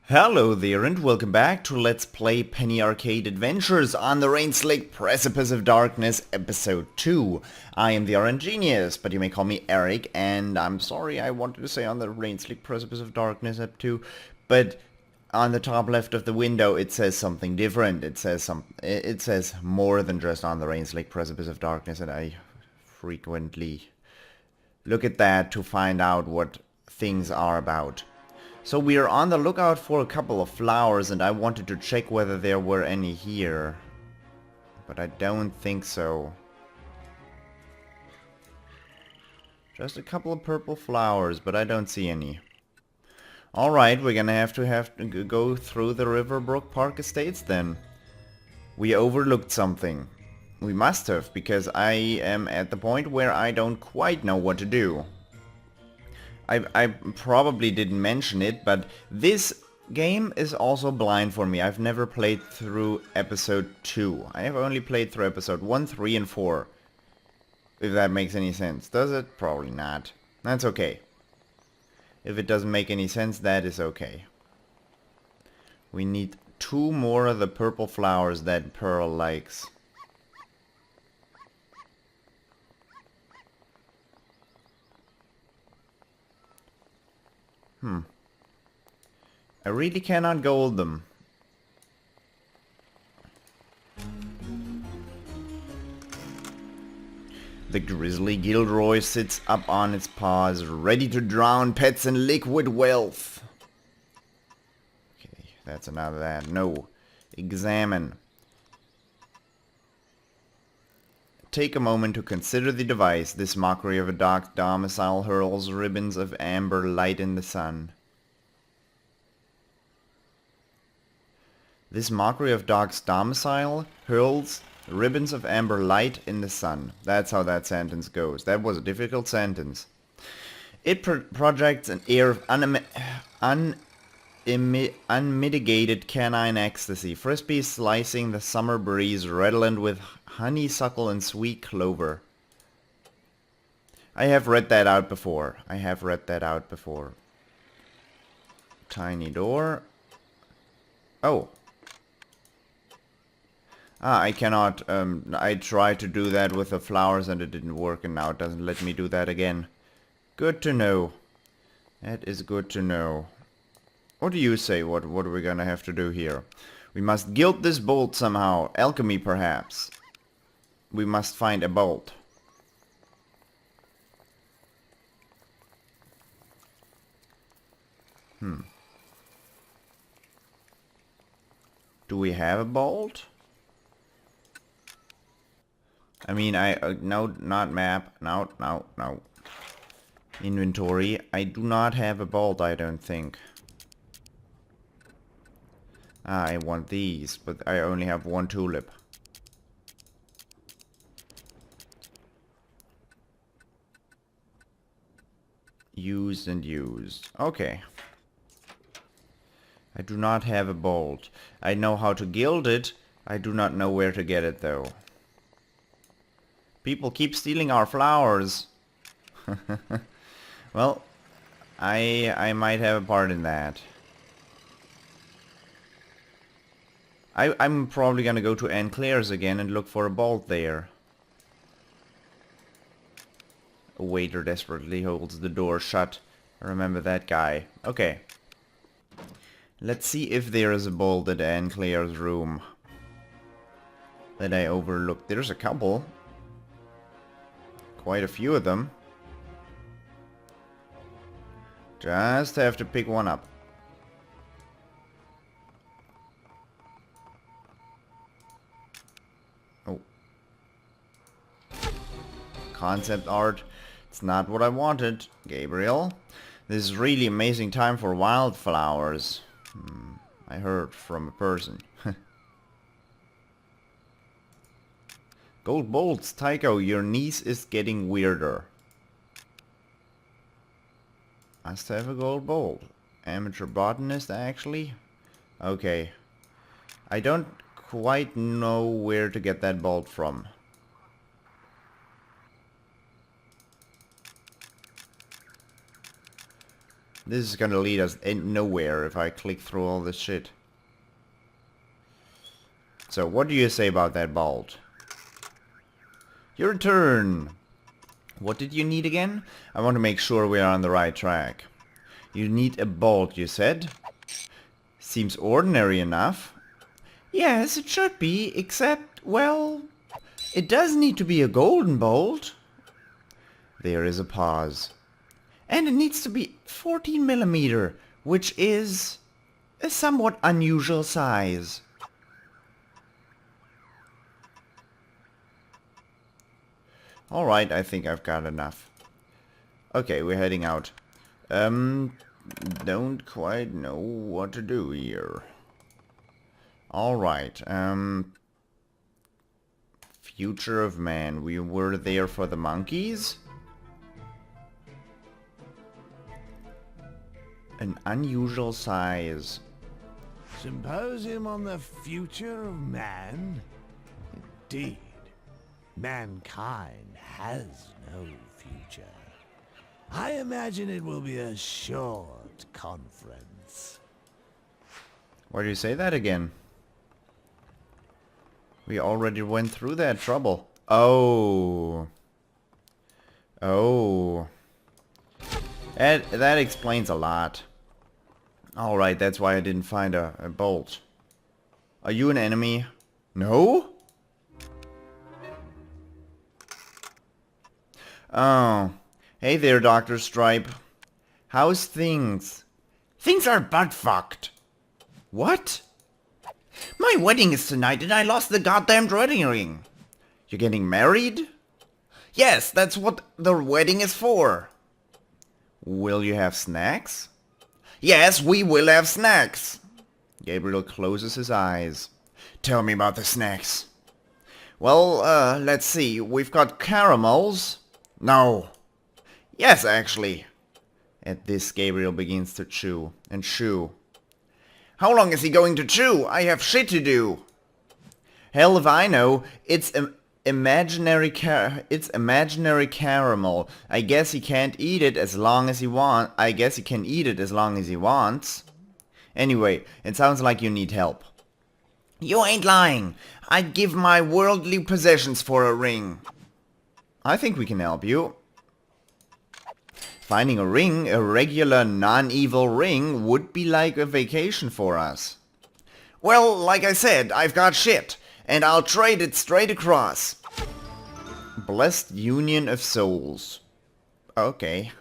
Hello there and welcome back to Let's Play Penny Arcade Adventures on the Rain-Slick Precipice of Darkness Episode 2. I am the RNGenius, but you may call me Eric, and I'm sorry I wanted to say on the Rain-Slick Precipice of Darkness Ep 2, but on the top left of the window it says something different. It says more than just on the Rain-Slick Precipice of Darkness, and I frequently look at that to find out what things are about. So we are on the lookout for a couple of flowers and I wanted to check whether there were any here. But I don't think so. Just a couple of purple flowers, but I don't see any. Alright, we're gonna have to go through the Riverbrook Park Estates then. We overlooked something. We must have, because I am at the point where I don't quite know what to do. I probably didn't mention it, but this game is also blind for me. I've never played through episode 2. I have only played through episode 1, 3 and 4. If that makes any sense. Does it? Probably not. That's okay. If it doesn't make any sense, that is okay. We need 2 more of the purple flowers that Pearl likes. I really cannot gold them. The grizzly Gilroy sits up on its paws, ready to drown pets in liquid wealth. Okay, that's another that. No. Examine. Take a moment to consider the device. This mockery of a dark domicile hurls ribbons of amber light in the sun. This mockery of Dark's domicile hurls ribbons of amber light in the sun. That's how that sentence goes. That was a difficult sentence. It projects an air of unmitigated canine ecstasy. Frisbee slicing the summer breeze redolent with honeysuckle and sweet clover. I have read that out before. Tiny door. Oh. I cannot, I tried to do that with the flowers and it didn't work and now it doesn't let me do that again. Good to know. That is good to know. What do you say? What are we gonna have to do here? We must gild this bolt somehow. Alchemy, perhaps. We must find a bolt. Do we have a bolt? I mean, no, not map. No. Inventory. I do not have a bolt, I don't think. I want these, but I only have 1 tulip. Used and used. Okay. I do not have a bolt. I know how to gild it. I do not know where to get it, though. People keep stealing our flowers. Well, I might have a part in that. I'm probably gonna go to Anne Claire's again and look for a bolt there. A waiter desperately holds the door shut. I remember that guy. Okay. Let's see if there is a bolt at Anne Claire's room that I overlooked. There's a couple. Quite a few of them. Just have to pick one up. Oh. Concept art. It's not what I wanted, Gabriel. This is really amazing time for wildflowers. I heard from a person. Gold bolts, Tycho, your niece is getting weirder. Must have a gold bolt. Amateur botanist, actually? Okay. I don't quite know where to get that bolt from. This is gonna lead us nowhere if I click through all this shit. So, what do you say about that bolt? Your turn! What did you need again? I want to make sure we are on the right track. You need a bolt, you said? Seems ordinary enough. Yes, it should be, except, well, it does need to be a golden bolt. There is a pause. And it needs to be 14 millimeter, which is a somewhat unusual size. Alright, I think I've got enough. Okay, we're heading out. Don't quite know what to do here. Alright, future of man. We were there for the monkeys? An unusual size. Symposium on the future of man? Indeed. Mankind has no future. I imagine it will be a short conference. Why do you say that again? We already went through that trouble. Oh. Oh. That explains a lot. Alright, that's why I didn't find a bolt. Are you an enemy? No? Oh. Hey there, Dr. Stripe. How's things? Things are butt-fucked. What? My wedding is tonight and I lost the goddamn wedding ring. You're getting married? Yes, that's what the wedding is for. Will you have snacks? Yes, we will have snacks. Gabriel closes his eyes. Tell me about the snacks. Well, let's see. We've got caramels. No. Yes, actually. At this, Gabriel begins to chew and chew. How long is he going to chew? I have shit to do. Hell if I know. It's imaginary caramel. I guess he can't eat it as long as he wants. I guess he can eat it as long as he wants. Anyway, it sounds like you need help. You ain't lying. I'd give my worldly possessions for a ring. I think we can help you. Finding a ring, a regular non-evil ring, would be like a vacation for us. Well, like I said, I've got shit, and I'll trade it straight across. Blessed union of souls. Okay.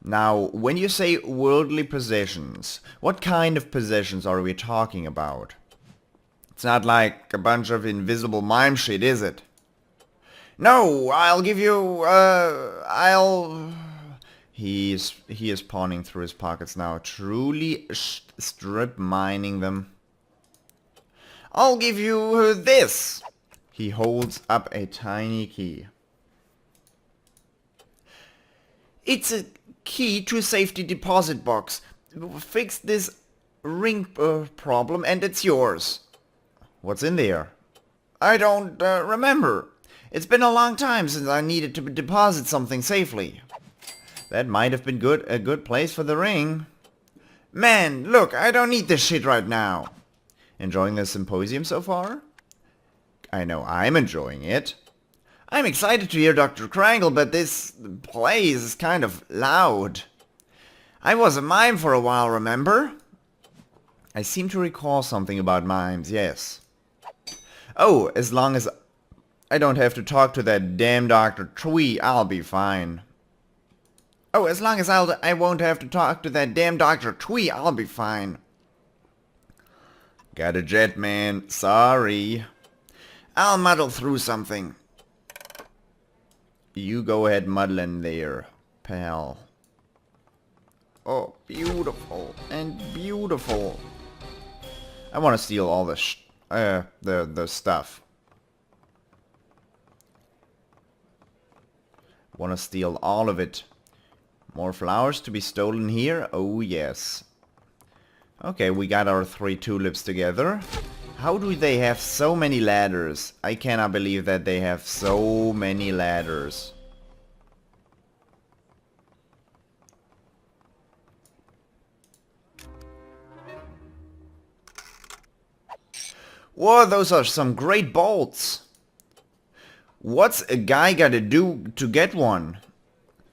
Now, when you say worldly possessions, what kind of possessions are we talking about? It's not like a bunch of invisible mime shit, is it? No, I'll give you, He is pawning through his pockets now, truly strip mining them. I'll give you this. He holds up a tiny key. It's a key to a safety deposit box. Fix this ring problem and it's yours. What's in there? I don't remember. It's been a long time since I needed to deposit something safely. That might have been a good place for the ring. Man, look, I don't need this shit right now. Enjoying the symposium so far? I know I'm enjoying it. I'm excited to hear Dr. Krangle, but this place is kind of loud. I was a mime for a while, remember? I seem to recall something about mimes, yes. Oh, as long as I don't have to talk to that damn Dr. Twee, I'll be fine. Oh, as long as I won't have to talk to that damn Dr. Twee, I'll be fine. Got a jet, man. Sorry. I'll muddle through something. You go ahead muddling there, pal. Oh, beautiful and beautiful. I want to steal all the stuff. Want to steal all of it. More flowers to be stolen here? Oh yes. Okay, we got our 3 tulips together. How do they have so many ladders? I cannot believe that they have so many ladders. Whoa, those are some great bolts. What's a guy gotta do to get one?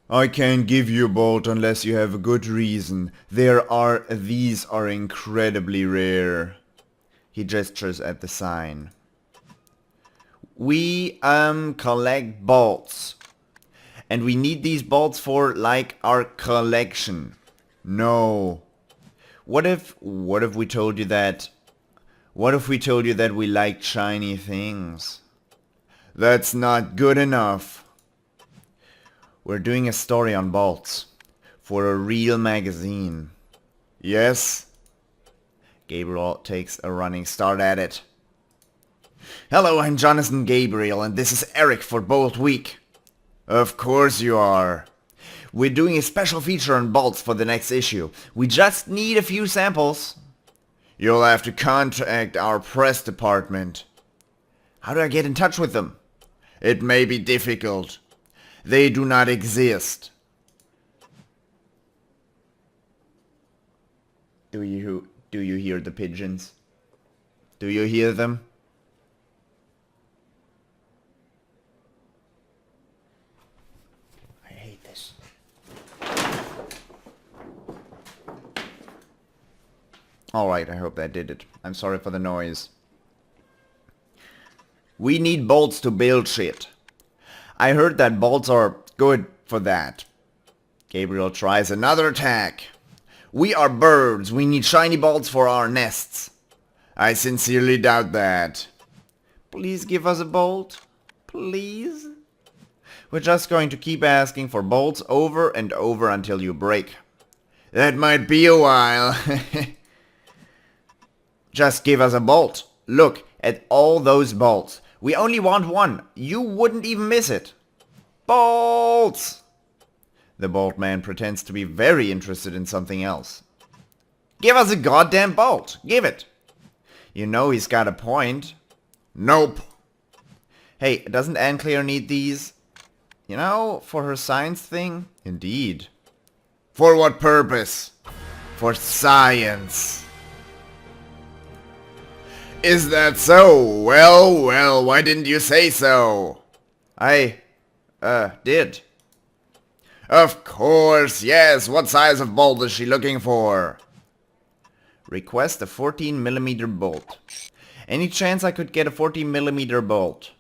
I can't give you a bolt unless you have a good reason. These are incredibly rare. He gestures at the sign. We, collect bolts. And we need these bolts for, like, our collection. No. What if we told you that... What if we told you that we like shiny things? That's not good enough. We're doing a story on bolts. For a real magazine. Yes? Gabriel takes a running start at it. Hello, I'm Jonathan Gabriel, and this is Eric for Bolt Week. Of course you are. We're doing a special feature on bolts for the next issue. We just need a few samples. You'll have to contact our press department. How do I get in touch with them? It may be difficult. They do not exist. Do you hear the pigeons? Do you hear them? I hate this. Alright, I hope that did it. I'm sorry for the noise. We need bolts to build shit. I heard that bolts are good for that. Gabriel tries another attack. We are birds. We need shiny bolts for our nests. I sincerely doubt that. Please give us a bolt. Please? We're just going to keep asking for bolts over and over until you break. That might be a while. Just give us a bolt. Look at all those bolts. We only want one. You wouldn't even miss it. Bolts! The bolt man pretends to be very interested in something else. Give us a goddamn bolt. Give it. You know he's got a point. Nope. Hey, doesn't Anne Claire need these? You know, for her science thing? Indeed. For what purpose? For science. Is that so? Well, why didn't you say so? I, did. Of course, yes. What size of bolt is she looking for? Request a 14mm bolt. Any chance I could get a 14mm bolt?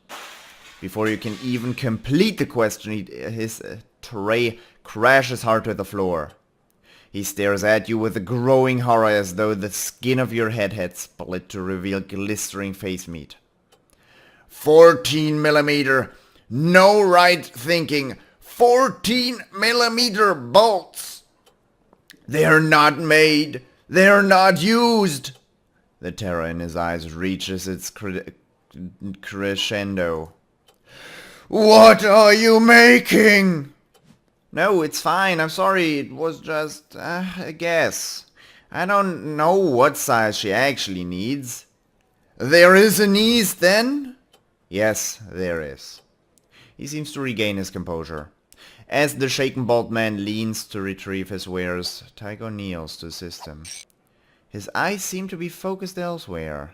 Before you can even complete the question, his tray crashes hard to the floor. He stares at you with a growing horror as though the skin of your head had split to reveal glistering face meat. 14mm! No right thinking! 14mm bolts! They're not made! They're not used! The terror in his eyes reaches its crescendo. What are you making? No, it's fine. I'm sorry. It was just a guess. I don't know what size she actually needs. There is a niece, then? Yes, there is. He seems to regain his composure. As the shaken bald man leans to retrieve his wares, Tycho kneels to assist him. His eyes seem to be focused elsewhere.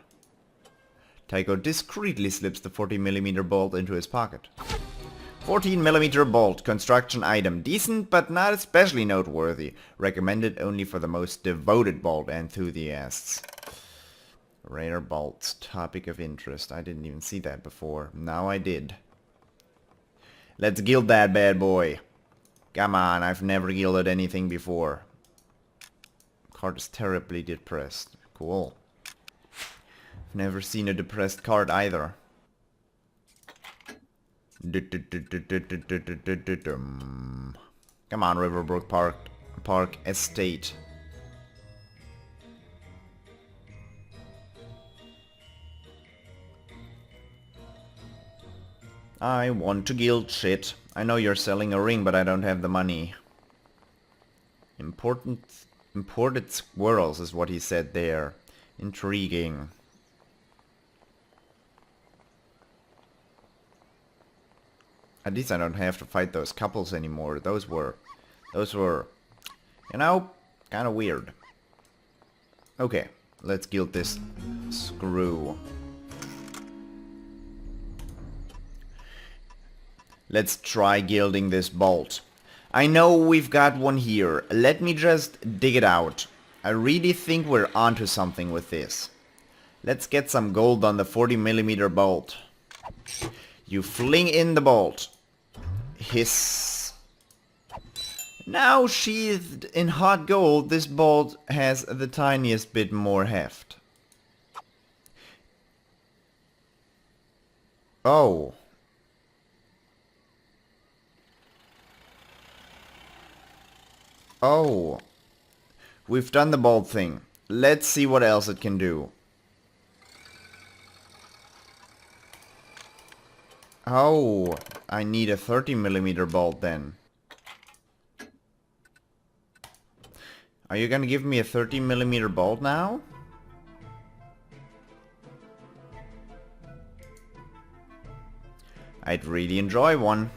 Tycho discreetly slips the 14mm bolt into his pocket. 14mm bolt, construction item. Decent, but not especially noteworthy. Recommended only for the most devoted bolt enthusiasts. Rare bolts, topic of interest. I didn't even see that before. Now I did. Let's gild that bad boy. Come on, I've never gilded anything before. Card is terribly depressed. Cool. I've never seen a depressed card either. Come on, Riverbrook Park Estate. I want to gild shit. I know you're selling a ring, but I don't have the money. Imported squirrels is what he said there. Intriguing. At least I don't have to fight those couples anymore. Those were, you know, kind of weird. Okay, let's gild this screw. Let's try gilding this bolt. I know we've got one here. Let me just dig it out. I really think we're onto something with this. Let's get some gold on the 40mm bolt. You fling in the bolt. Hiss. Now sheathed in hot gold, this bolt has the tiniest bit more heft. Oh. Oh. We've done the bolt thing. Let's see what else it can do. Oh, I need a 30mm bolt then. Are you gonna give me a 30mm bolt now? I'd really enjoy one.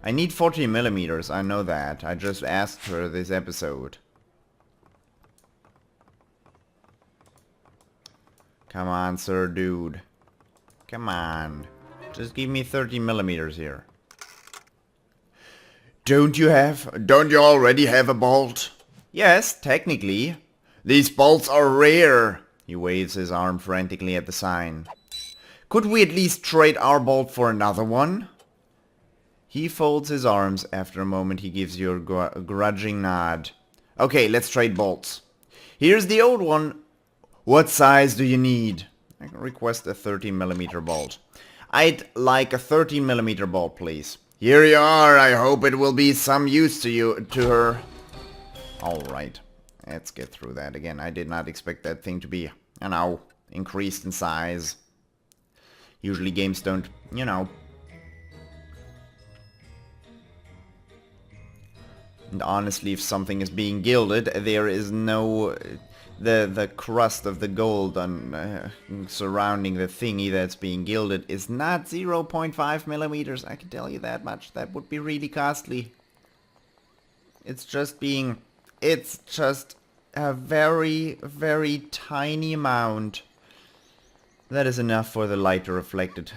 I need 40mm, I know that. I just asked for this episode. Come on, sir, dude. Come on. Just give me 30mm here. Don't you already have a bolt? Yes, technically. These bolts are rare. He waves his arm frantically at the sign. Could we at least trade our bolt for another one? He folds his arms. After a moment he gives you a grudging nod. Okay, let's trade bolts. Here's the old one. What size do you need? I can request a 30mm bolt. I'd like a 13mm bolt, please. Here you are. I hope it will be some use to her. Alright. Let's get through that again. I did not expect that thing to be, increased in size. Usually games don't, And honestly, if something is being gilded, there is no... The crust of the gold on surrounding the thingy that's being gilded is not 0.5mm. I can tell you that much. That would be really costly. It's just a very, very tiny amount. That is enough for the light to reflect it.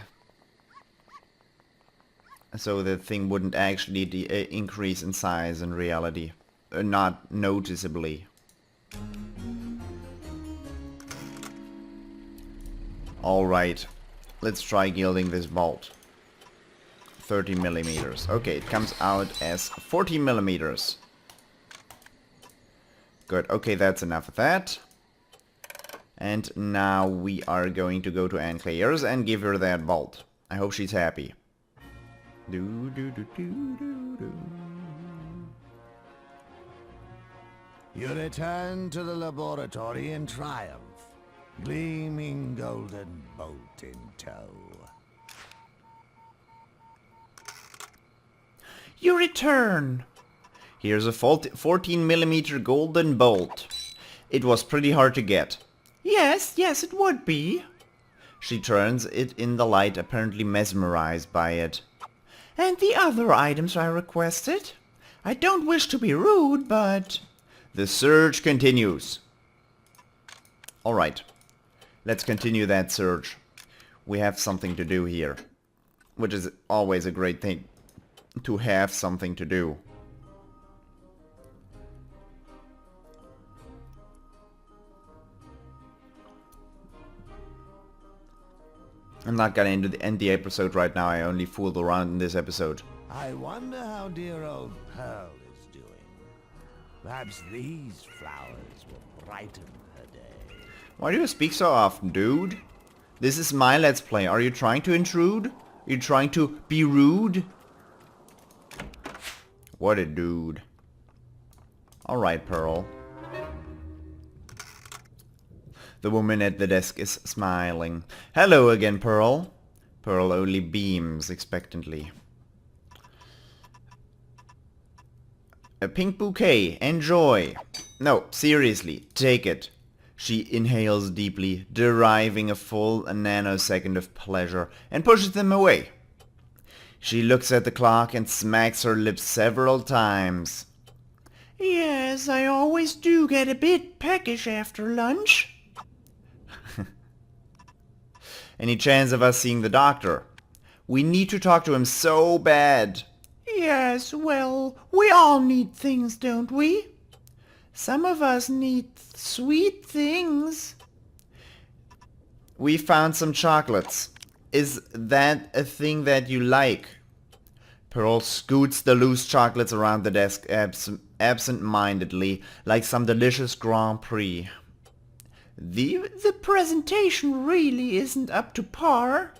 So the thing wouldn't actually increase in size in reality. Not noticeably. Alright, let's try gilding this bolt. 30mm. Okay, it comes out as 40mm. Good, okay, that's enough of that. And now we are going to go to Anne Claire's and give her that bolt. I hope she's happy. Do, do, do, do, do, do. You return to the laboratory in triumph. Gleaming golden bolt in tow. You return! Here's a 14mm golden bolt. It was pretty hard to get. Yes, it would be. She turns it in the light, apparently mesmerized by it. And the other items I requested? I don't wish to be rude, but... The search continues. Alright. Let's continue that search. We have something to do here. Which is always a great thing. To have something to do. I'm not gonna end the episode right now. I only fooled around in this episode. I wonder how dear old Pearl is doing. Perhaps these flowers will brighten her day. Why do you speak so often, dude? This is my Let's Play. Are you trying to intrude? Are you trying to be rude? What a dude. Alright, Pearl. The woman at the desk is smiling. Hello again, Pearl. Pearl only beams expectantly. A pink bouquet. Enjoy. No, seriously, take it. She inhales deeply, deriving a full nanosecond of pleasure, and pushes them away. She looks at the clock and smacks her lips several times. Yes, I always do get a bit peckish after lunch. Any chance of us seeing the doctor? We need to talk to him so bad. Yes, well, we all need things, don't we? Some of us need sweet things. We found some chocolates. Is that a thing that you like? Pearl scoots the loose chocolates around the desk absent-mindedly, like some delicious Grand Prix. The presentation really isn't up to par.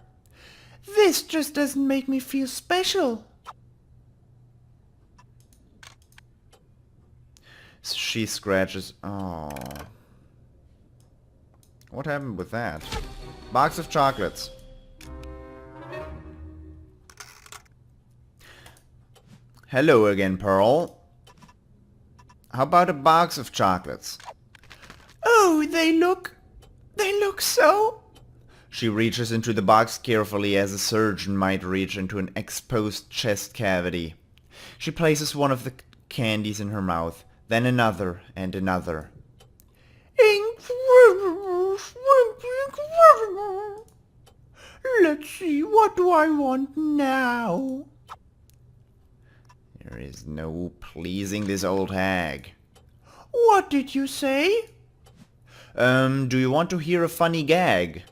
This just doesn't make me feel special. She scratches. Oh. What happened with that? Box of chocolates. Hello again, Pearl. How about a box of chocolates? Oh, they look so... She reaches into the box carefully as a surgeon might reach into an exposed chest cavity. She places one of the candies in her mouth, then another and another. Incredible, incredible. Let's see, what do I want now? There is no pleasing this old hag. What did you say? Do you want to hear a funny gag?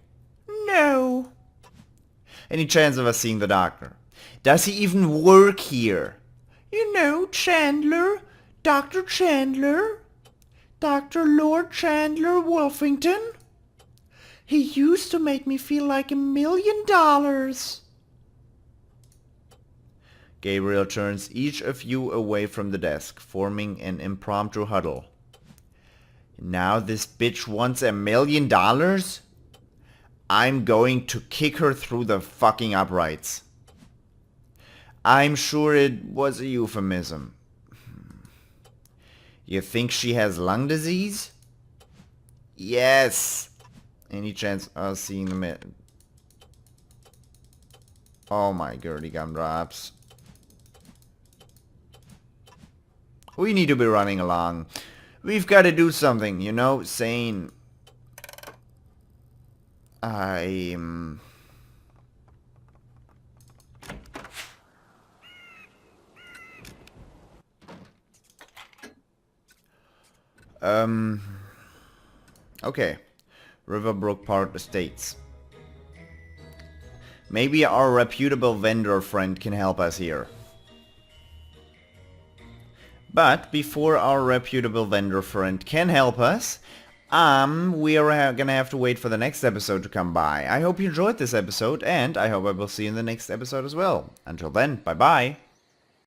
No. Any chance of us seeing the doctor? Does he even work here? You know, Chandler, Dr. Chandler, Dr. Lord Chandler Wolfington. He used to make me feel like $1 million. Gabriel turns each of you away from the desk, forming an impromptu huddle. Now this bitch wants $1 million? I'm going to kick her through the fucking uprights. I'm sure it was a euphemism. You think she has lung disease? Yes. Any chance of seeing the Oh my girly gumdrops. We need to be running along. We've got to do something, you know, sane. Okay. Riverbrook Park Estates. Maybe our reputable vendor friend can help us here. But before our reputable vendor friend can help us, we are gonna have to wait for the next episode to come by. I hope you enjoyed this episode, and I hope I will see you in the next episode as well. Until then, bye bye.